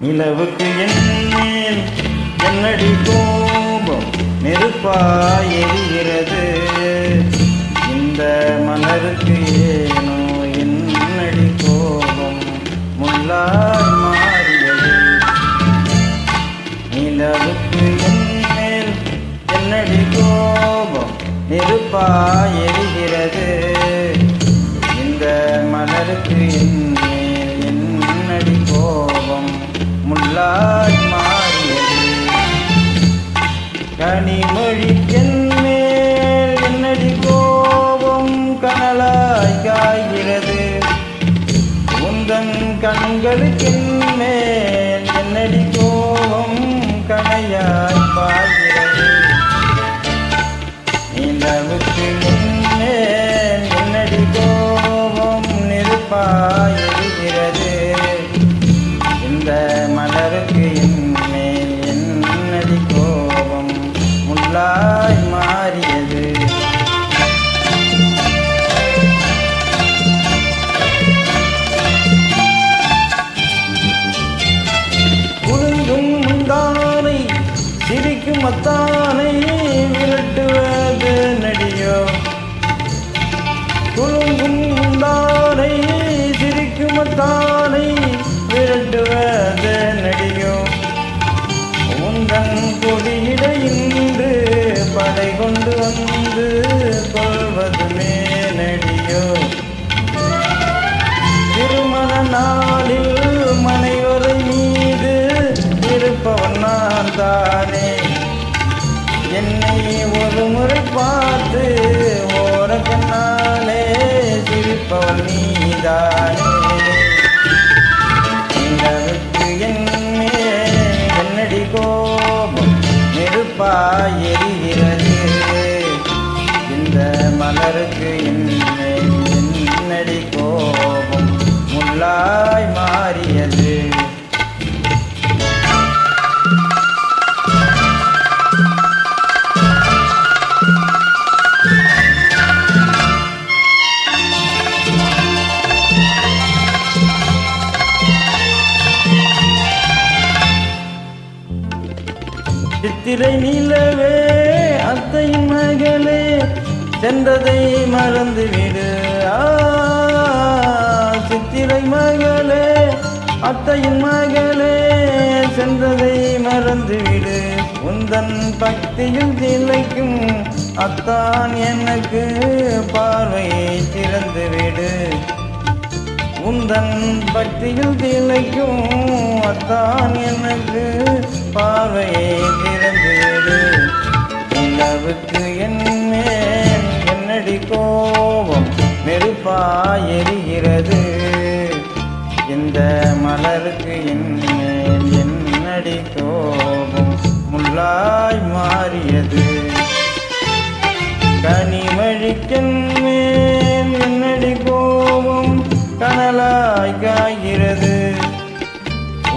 நிலவுக்கு என்மேல் என்னடி கோபம் நெருப்பாய் எரிகிறது. இந்த மலருக்கு ஏனோ என்னடி கோபம் முள்ளாய் மாறியது. நிலவுக்கு என்மேல் என்னடி கோபம் நெருப்பாய் எரிகிறது. இந்த மலருக்கு என்மேல் என்னடி கோபம் முள்ளாய் மாறியது. கனிமொழிக்கென் மேல் என்னடி கோபம் கனலாய் காய்கிறது. உந்தன் கண்களுக்கென் மேல் என்னடி கோபம் கனையாய் பாய்கிறது. நிலவுக்கு முன்னேல் என்னடி கோபம் நெருப்பாய் எரிகிறது. இந்த மலருக்கு என்மேல் என்னடி கோபம் முள்ளாய் மாறியது. குலுங்கும் முந்தானை சிரிக்கும் அத்தானை விரட்டுவது நடியோ. குலுங்கும் முந்தானை சிரிக்கும் அத்தானை விரட்டுவது நடியோ. உந்தன் கொடியிடையின்று படை கொண்டு வந்து கொள்வதுமே நடியோ. திருமண நாளில் மனைவரை மீது இருப்பவன் நான் தானே. என்னை ஒரு முறை பார்த்து ஓர கண்ணாலே சிரிப்பவன் நீதானே. நிலவுக்கு என்மேல் என்னடி கோபம் நெருப்பாய் எரிகிறது. இந்த மலருக்கு என்மேல் என்னடி கோபம் முள்ளாய் மாறியது. சித்திரை நிலவே அத்தையின் மகளே சென்றதை மறந்துவிடு. சித்திரை மகளே அத்தையின் மகளே சென்றதை மறந்துவிடு. உந்தன் பக்தியில் திளைக்கும் அத்தான் எனக்கு பார்வையை திறந்துவிடு. உந்தன் பக்தியில் திளைக்கும் அத்தான் எனக்கு பார்வையை திறந்துவிடு. நிலவுக்கு என்மேல் என்னடி கோபம் நெருப்பாய் எரிகிறது. இந்த மலருக்கு என்மேல் என்னடி கோபம் முள்ளாய் மாறியது. கனிமொழிக்கென் மேல் என்னடி கோபம் கனலாய் காய்கிறது.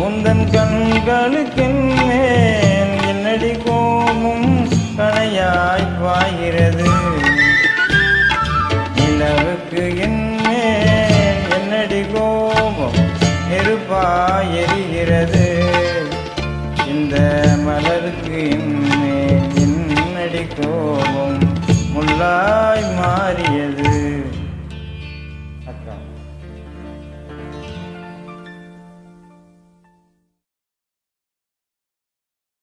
உந்தன் கண்களுக்கென் மேல் என்னடி கோபம் கனையாய் பாய்கிறது. நிலவுக்கு என்மேல் என்னடி கோபம் நெருப்பாய் எரிகிறது. இந்த மலருக்கு என்மேல் என்னடி கோபம் முள்ளாய் மாறியது.